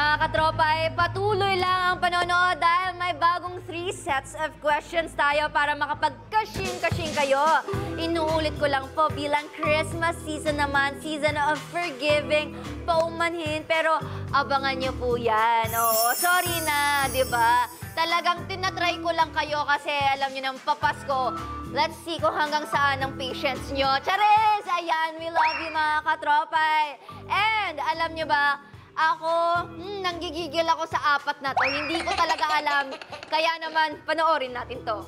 Mga katropa, patuloy lang ang panonood dahil may bagong 3 sets of questions tayo para makapag-kashing-kashing kayo. Inuulit ko lang po, bilang Christmas season naman, season of forgiving, paumanhin, pero abangan nyo po yan. Oo, sorry na, di ba? Talagang tinatry ko lang kayo kasi alam nyo ng papasko. Let's see kung hanggang saan ang patience nyo. Charis! Ayan, we love you mga katropa. And alam nyo ba, ako, nanggigigil ako sa 4 na to. Hindi ko talaga alam. Kaya naman, panoorin natin to.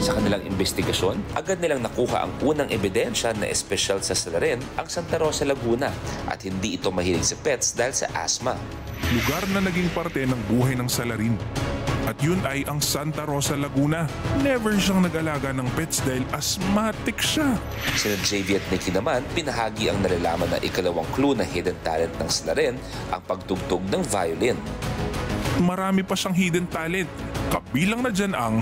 Sa kanilang investigasyon, agad nilang nakuha ang unang ebidensya na espesyal sa salarin ang Santa Rosa, Laguna at hindi ito mahilig sa pets dahil sa asthma. Lugar na naging parte ng buhay ng salarin. At yun ay ang Santa Rosa, Laguna. Never siyang nag-alaga ng pets dahil asthmatic siya. Sina JV at Nikki naman, pinahagi ang nalalaman na ikalawang clue na hidden talent ng salarin, ang pagtugtog ng violin. Marami pa siyang hidden talent. Kabilang na dyan ang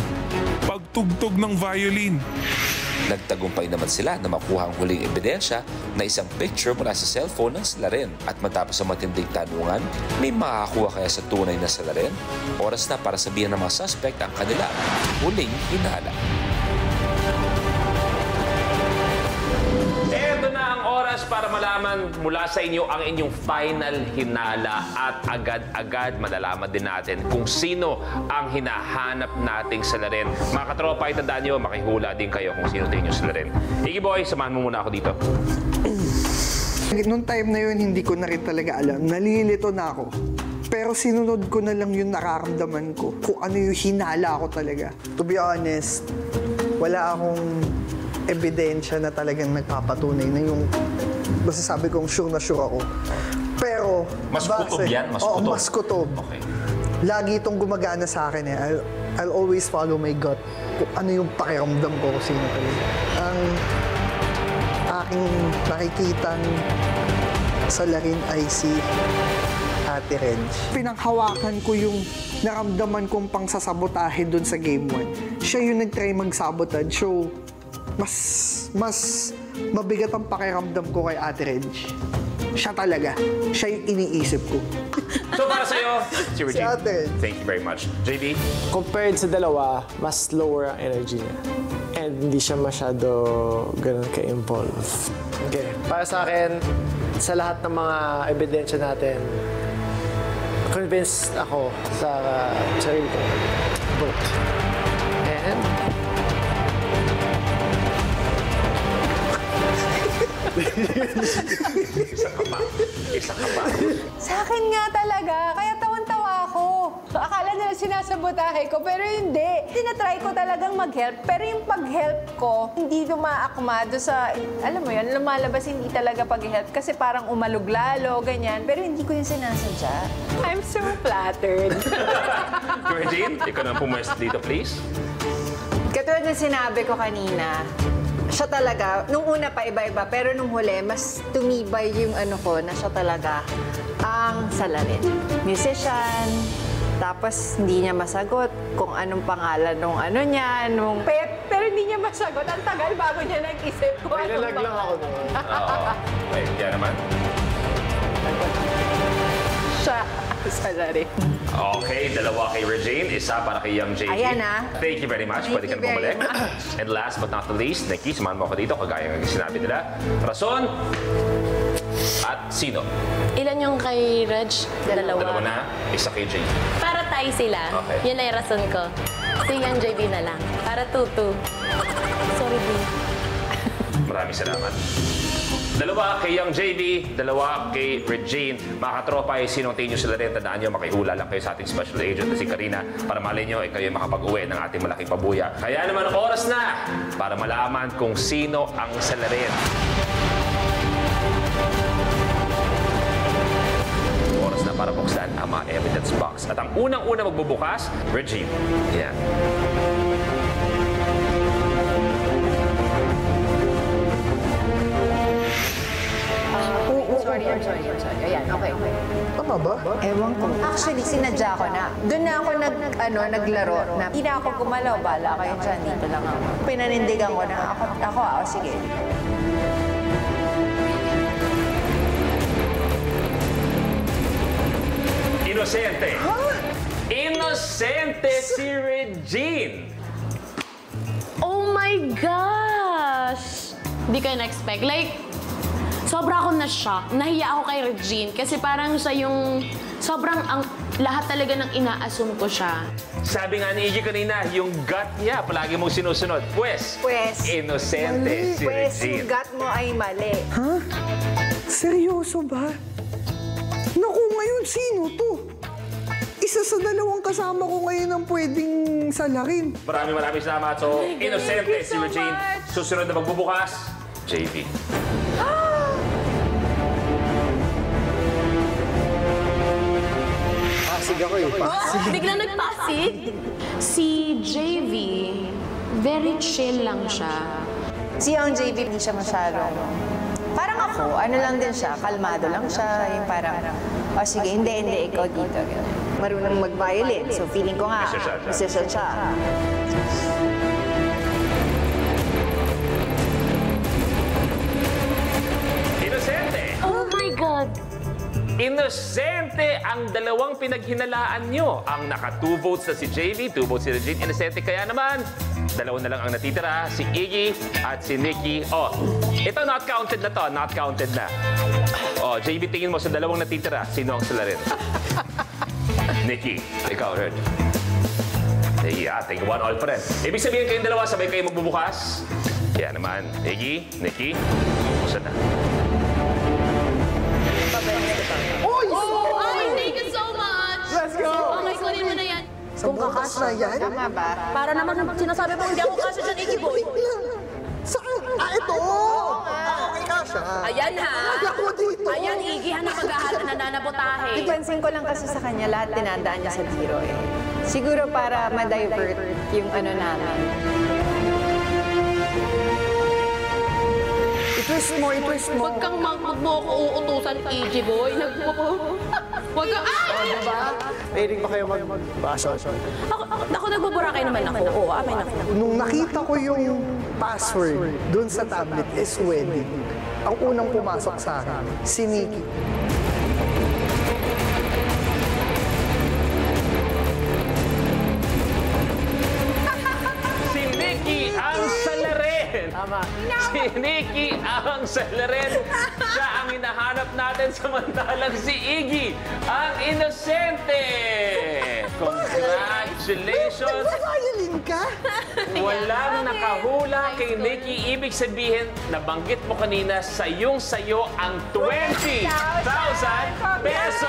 pagtugtog ng violin. Nagtagumpay naman sila na makuha ang huling ebidensya na isang picture mula sa cellphone ng salarin. At matapos ang matinding tanungan, may makakuha kaya sa tunay na salarin? Oras na para sabihin ng mga suspect ang kanila huling hinala. Ito na ang oras para malaman mula sa inyo ang inyong final hinala at agad-agad malalaman din natin kung sino ang hinahanap nating salarin. Mga katropa, itandaan nyo, makihula din kayo kung sino din yung salarin. Iggy Boy, samahan mo muna ako dito. Noong time na yun, hindi ko na rin talaga alam. Nalilito na ako. Pero sinunod ko na lang yung nararamdaman ko. Kung ano yung hinala ko talaga. To be honest, wala akong ebidensya na talagang nagpapatunay na yung basta sabi kong sure na sure ako. Pero Mas kutob yan? Mas oo, kutob? mas kutob. Okay. Lagi itong gumagana sa akin eh. I'll always follow my gut. Kung ano yung pakiramdam ko kung sino talaga. Ang aking nakikitang salarin ay si Ate Reg. Pinanghawakan ko yung naramdaman kong pangsasabotahe dun sa Game 1. Siya yung nag-try mag-sabotage. So, mas mabigat ang pakiramdam ko kay Ate Reg. Siya talaga. Siya yung iniisip ko. So para sa'yo, si Regine. Si Ate. Thank you very much. JB? Compared sa dalawa, mas lower ang energy niya. And hindi siya masyado ganun ka-involve. Okay. Para sa akin, sa lahat ng mga ebidensya natin, convinced ako sa sarili ko. Both. And Isa ka pa. Isa ka pa. Sa akin nga talaga, kaya tawan-tawa ako. Akala nila sinasabotahe ko, pero hindi. Tinatry ko talagang mag-help, pero yung pag-help ko, hindi dumaakmado sa, alam mo yun, lumalabas hindi talaga pag-help kasi parang umalog lalo, ganyan. Pero hindi ko yung sinasadya. I'm so flattered. Regine, ikaw na pumwesto dito, please. Katulad ng sinabi ko kanina, siya talaga, nung una pa iba-iba, pero nung huli, mas tumibay yung ano ko na siya talaga ang salarin. Musician, tapos hindi niya masagot kung anong pangalan nung ano niya, nung pet, pero hindi niya masagot. Ang tagal bago niya nag-isip ko anong nilalag lang ako pangalan. doon. Oo. Okay, yan naman. Siya ang salarin. Okay, dalawa kay Regine, isa para kay Young JB. Ayan na. Thank you very much. Thank Pwede ka you na very bumalik. much. And last but not the least, Nikki, samahan mo ako dito, kagaya ng sinabi nila. Rason at sino? Ilan yung kay Reg? Dalawa. Dalawa na, isa kay JB. Para tayo sila. Okay. Yun ay rason ko. Si Young JB na lang. Para tutu. Sorry, B. Maraming salamat. Dalawa kay Young JB, dalawa kay Regine. Mga katropa, sinong tingin nyo sila rin? Tandaan nyo, makihula lang kayo sa ating special agent na si Karina para malay nyo ay kayo makapag-uwi ng ating malaking pabuya. Kaya naman, oras na para malaman kung sino ang salarin. Oras na para buksan ang mga evidence box. At ang unang-una magbubukas, Regine. Yan. Sorry, sorry. Ayan, okay. Tama ba? Ewan ko. Actually, sinadya ko na. Doon na ako naglaro na hindi na ako gumalaw. Bala kayo dyan, dito lang ako. Pinanindigan ko na ako, sige. Inosente. Inosente si Regine. Oh my gosh! Hindi ko na-expect. Like, sobra ako na-shock. Nahiya ako kay Regine kasi parang siya yung sobrang lahat talaga ng ina-assume ko siya. Sabi nga ni Iggy kanina, yung gut niya, palagi mong sinusunod. Pues, inosente si Pues, Regine. yung gut mo ay mali. Ha? Seryoso ba? Naku, ngayon sino to? Isa sa dalawang kasama ko ngayon ang pwedeng salarin. Maraming salamat. So, inosente si Regine. Susunod na magbubukas, JV. Pasig ako eh. Bigla nagpasig. Si JV, very chill lang siya. Si Young JV, hindi siya masyadong... Parang ako, ano lang din siya, kalmado lang siya. Yung parang, sige, hindi, ikaw dito. Marunong mag-violin. So feeling ko nga, musician siya. Inosente! Oh my God! Inosente ang dalawang pinaghinalaan nyo. Ang naka 2 votes na si JV, 2 votes si Regine. Inosente kaya naman, dalawa na lang ang natitira, si Iggy at si Nikki. Oh, ito not counted na to, not counted na. Oh, JV, tingin mo sa dalawang natitira, sino ang salarin? Nikki, ikaw, Red. Yeah, take 1 all pa rin. Ibig sabihin kayong dalawa, sabay kayo magbubukas. Yan naman, Iggy, Nikki, buksan na. Ay, thank you so much! Let's go! Okay, kunin mo na yan. Kung bukas na yan? Tama ba? Para naman sinasabi mo, hindi ako kasya dyan, Iggy Boy. Saan? Ito! Okay na siya. Ayan ha. Ako dito. Ayan, Iggy, na nananabotahe. Ipansin ko lang kasi sa kanya, lahat tinandaan niya sa biro eh. Siguro para ma-divert yung ano namin. I-twist mo. Huwag kang mo ako uutusan, Iggy Boy. Huwag kang... Diba? Mahilig ba kayo magbasa? Ako nagbuburakay naman ako. Oo, amin ako. Nung nakita ko yung password dun sa tablet is wedding, ang unang pumasok sa akin, si Nikki. Si Nikki ang salarin! Tama. Si Nikki ang salarin. Siya ang hinahanap natin samantalang si Iggy ang inosente. Congratulations! Violin ka? Walang nakahula kay Nikki. Ibig sabihin, nabanggit mo kanina, sayong-sayo ang 20,000 pesos!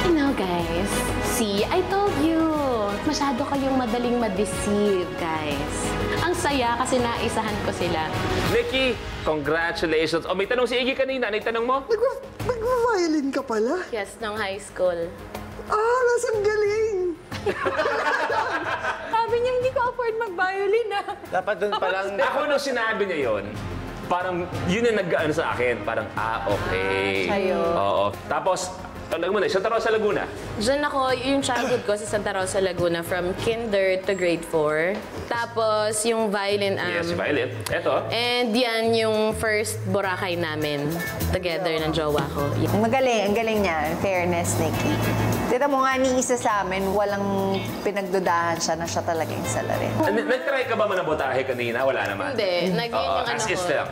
You know, guys, see, I told you. Masyado kayong madaling ma-deceive, guys. Ang saya kasi naisahan ko sila. Nikki, congratulations. O, may tanong si Iggy kanina. Ano yung tanong mo? Nagva-violin ka pala? Yes, nung high school. Nasang galing! Sabi niya, hindi ko afford mag-violin ah. Dapat dun pa lang. Ako nung sinabi niya yon, parang yun yung nag-ano sa akin. Parang, okay. Sa'yo. Oo. Tapos, alam mo na, Santa Rosa, Laguna. Diyan ako, yung childhood ko sa Santa Rosa, Laguna, from kinder to grade 4. Tapos, yung violin, Yes, si Violet. Eto. and yan yung first Boracay namin, together ng jowa ko. Magaling, ang galing niya. Fairness, Nikki. Tita mo nga, ni isa sa amin, walang pinagdudahan siya na siya talaga yung salarin. Nag-try ka ba manabotahe kanina? Wala naman. Hindi, nag-yun Oo, yung ano as ko. is lang.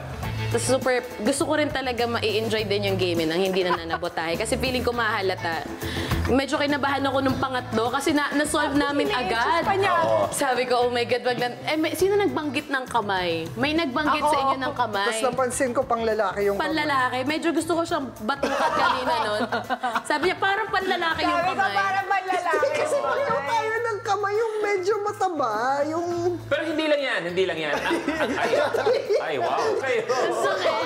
Tapos super, gusto ko rin talaga ma-enjoy din yung game nang hindi na nanabotahe. Kasi feeling ko mahalata. Medyo kinabahan ako nung pangatlo kasi na-solve namin agad. Sabi ko, oh my God, wag lang. Sino nagbanggit ng kamay? May nagbanggit sa inyo ng kamay? Tapos napansin ko pang lalaki yung Panlalaki. Medyo gusto ko siyang batukan kanina nun. Sabi niya, parang panlalaki yung kamay. mallalaki. Kasi pareho tayo ng kamay yung medyo mataba, yung... Pero hindi lang yan, hindi lang yan. Ay, wow. Kayo. Sakit.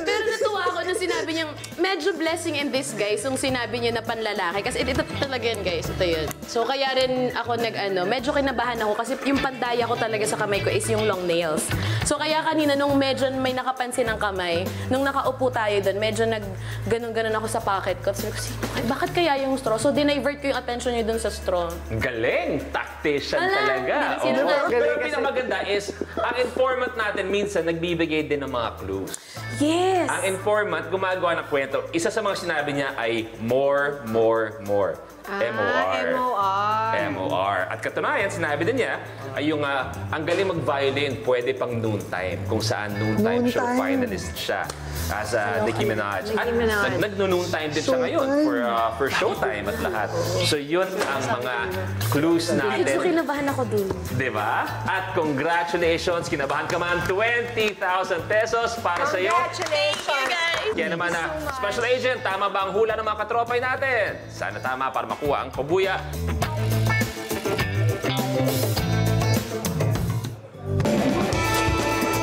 Pero natuwa ako na sinabi sabi niya, medyo blessing in disguise yung sinabi niya na panlalaki. Kasi ito talaga yun, guys. Ito yun. So, kaya rin ako medyo kinabahan ako kasi yung pandaya ko talaga sa kamay ko is yung long nails. So, kaya kanina nung medyo may nakapansin ng kamay, nung nakaupo tayo doon, medyo ganun-ganun ako sa pocket ko. Sabi ko, bakit kaya yung straw? So, dinivert ko yung attention niyo doon sa straw. Galing! Tactician talaga. Sino na? Pero pinamaganda is, ang informant natin minsan nagbibigay din ng mga clues. Yes! Ang informant, gumagawa ng kwento. Isa sa mga sinabi niya ay more, more, more. M-O-R. M-O-R. M-O-R. At katunayan, sinabi din niya, ay yung ang galing mag-violin, pwede pang noontime. Kung saan noontime show finalist siya. As Nicki Minaj. At nag-noontime din siya ngayon for showtime at lahat. So yun ang mga clues natin. Medyo kinabahan ako dun. Diba? At congratulations, kinabahan ka man 20,000 pesos para sa iyo. Congratulations! Kaya naman Special Agent, tama ba ang hula ng mga katropay natin? Sana tama para makuha ang Kobuya.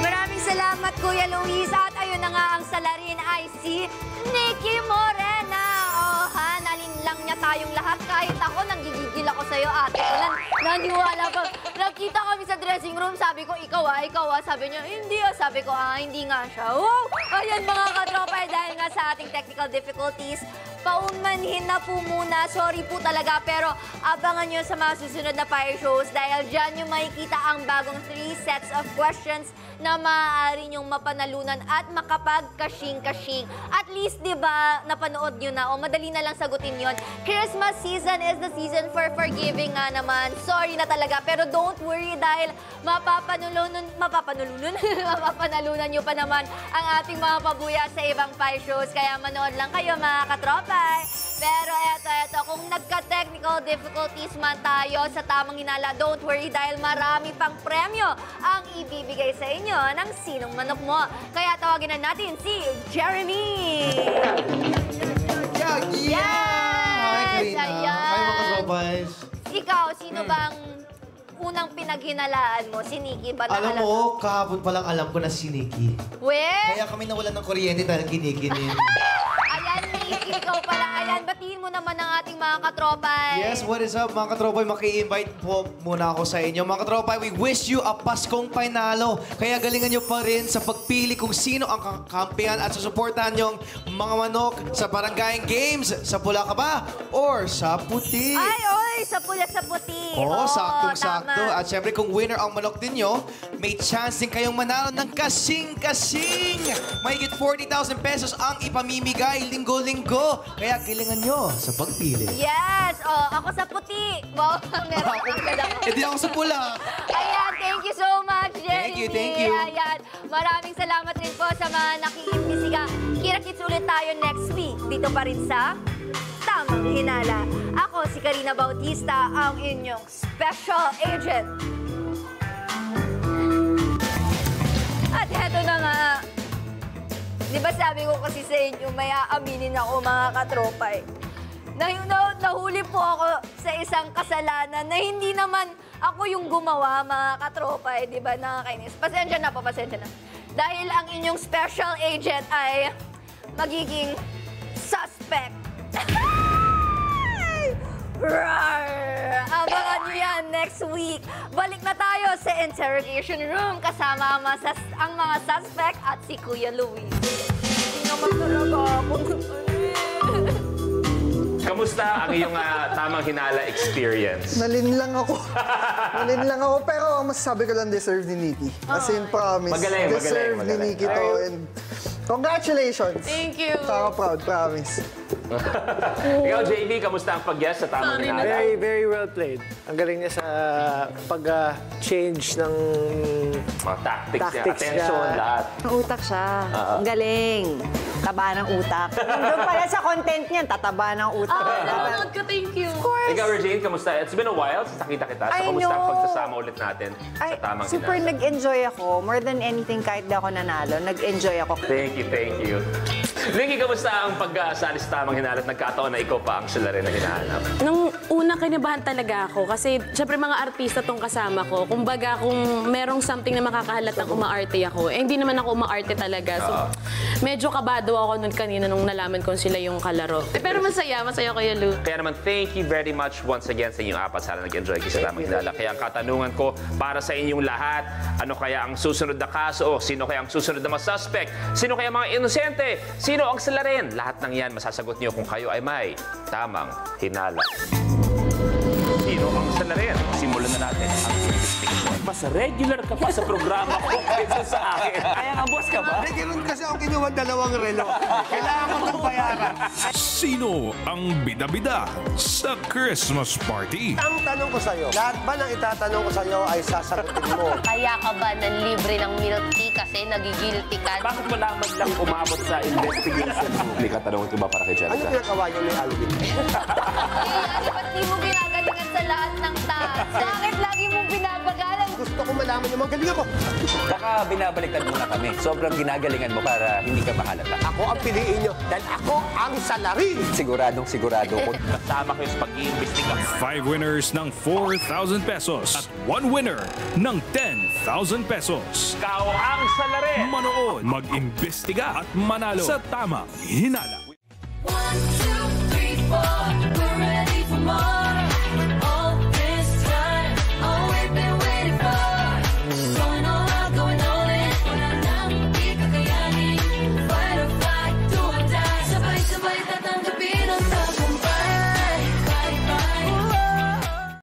Maraming salamat, Kuya Luis. At ayun na nga, ang salarin ay si Nikki Morena. Oh, nalinlang niya tayong lahat. Kahit ako, nanggigigil ako sa'yo, ate ko. Naniwala pa. Nakita kami sa dressing room, sabi ko, ikaw ah. Sabi niya, hindi ah. Sabi ko, hindi nga siya. Wow! Ayan mga katropay, dahil nga sa ating technical difficulties, paunmanhin na po muna. Sorry po talaga, pero abangan nyo sa mga susunod na fire shows dahil dyan nyo makikita ang bagong 3 sets of questions na maaari nyong mapanalunan at makapag-kashing-kashing. At least, di ba, napanood nyo na o madali na lang sagutin yon. Christmas season is the season for forgiving nga naman. Sorry na talaga, pero don't worry dahil mapapanalunan nyo pa naman ang ating mga pabuya sa ibang fire shows. Kaya manood lang kayo mga katropay. Pero eto, kung nagka-technical difficulties man tayo sa tamang hinala, don't worry dahil marami pang premyo ang ibibigay sa inyo ng Sinong Manok Mo. Kaya tawagin na natin si Jeremy! Yes! Ayan! Hi mga katropay! Ikaw, sino bang unang pinaghinalaan mo? Si Nikki ba? Alam mo, kahapon pa lang alam ko na si Nikki. Kaya kami nawalan ng kuryente dahil kinikinin. Ayan, Nikki, ikaw pala. Ayan, batiin mo naman ang ating mga katropay. Yes, what is up mga katropay? Maki-invite po muna ako sa inyo. Mga katropay, we wish you a Paskong Panalo. Kaya galingan nyo pa rin sa pagpili kung sino ang kakampihan at susuportahan nyong mga manok sa Barangay Games. Sa pula ka ba? Or sa puti? Ay, oy, sa pula sa puti. Oo, saktong-sakto. Tama. At syempre, kung winner ang manok ninyo, may chance din kayong manalo ng kasing-kasing. Mahigit 40,000 pesos ang ipamimigay linggo-linggo. Kaya gilingan nyo sa pagpili. Yes! Oh, ako sa puti. Wow, meron agad ako. Eh, di ako sa pula. Ayan, thank you so much, Jeremy. Thank you. Ayan, maraming salamat rin po sa mga nakiimbisiga. Kira-kits ulit tayo next week. Dito pa rin sa Tamang Hinala. Ako si Karina Bautista, ang inyong special agent. At heto na nga. Di ba sabi ko kasi sa inyo, may aaminin ako mga katropay. Nahuli po ako sa isang kasalanan na hindi naman ako yung gumawa, mga katropay. Di ba, nakakainis? Pasensya na po, pasensya na. Dahil ang inyong special agent ay magiging suspect. Rawr! Abangan nyo yan next week. Balik na tayo sa interrogation room kasama ang mga suspect at si Kuya Luis. Hindi naman talaga ako. Kamusta ang iyong tamang hinala experience? Nalinlang ako. Pero ang masasabi ko lang, deserve ni Nikki. As in, promise. Deserve ni Nikki to. And congratulations. Thank you. Proud, promise. Ikaw, JV, kamusta ang pag-guess sa tamang hinala? Very, very well played. Ang galing niya sa pag-change ng Tactics niya, Tactics attention, niya. lahat. Ang utak siya. Ang galing. Taba ng utak. Doon pala sa content niyan, tataba ng utak. Napanood ko, thank you. Ikaw, Regine, kamusta? It's been a while since nakita kita. So, I kamusta ang know. pagsasama ulit natin sa tamang super hinala? nag-enjoy ako. More than anything, kahit di ako nanalo, nag-enjoy ako. Thank you, thank you. Vicky, kamusta ang pag-sali sa tamang hinalat? Nagkataon na ikaw pa ang salarin na hinahanap. Nung una, kinabahan talaga ako. Kasi, syempre, mga artista tong kasama ko. Kumbaga, kung merong something na makakahalatang umaarte ako, eh, hindi naman ako umaarte talaga. So, medyo kabado ako nun kanina nung nalaman ko sila yung kalaro. Pero masaya kayo, Lou. Kaya naman, thank you very much once again sa inyong apat. Sana nag-enjoy kayo sa tamang hinala. Kaya ang katanungan ko para sa inyong lahat, ano kaya ang susunod na kaso? Sino kaya ang susunod na mga suspect? Sino kaya mga inosente? Sino ang salarin? Lahat ng yan masasagot niyo kung kayo ay may tamang hinala. Sino ang salarin? Simulan na natin ang investigation. Mas regular ka pa sa programa ko kaysa sa akin. Kaya nga, boss ka ba? Ganun kasi ako kinuha 2 relo. Kailangan ko itong bayaran. Sino ang bida-bida sa Christmas party? Ang tanong ko sa'yo, lahat ba ng itatanong ko sa'yo ay sasagutin mo? Kaya ka ba ng libre ng milk tea kasi nagigilty ka? Bakit mo lamang lang umabot sa investigation mo? May katanungan ko ba para kay Ano Jerica? pinagawa niyo ni Alvin? Ba't di mo ginagalingan sa lahat ng taas? Bakit lagi mong binabagalan? Gusto ko malaman yung magaling ako. Baka binabaliktad mo na kami. Sobrang ginagalingan mo para hindi ka mahalata. Ako ang piliin niyo dahil ako ang salarin. Siguradong sigurado ko. Kasama kayo sa pag-iimbestiga. 5 winners ng 4,000 pesos at 1 winner ng 10,000 pesos. Ikaw ang salarin! Manood, mag-imbestiga at manalo sa tamang hinala. 1, 2, 3, 4, we're ready for more.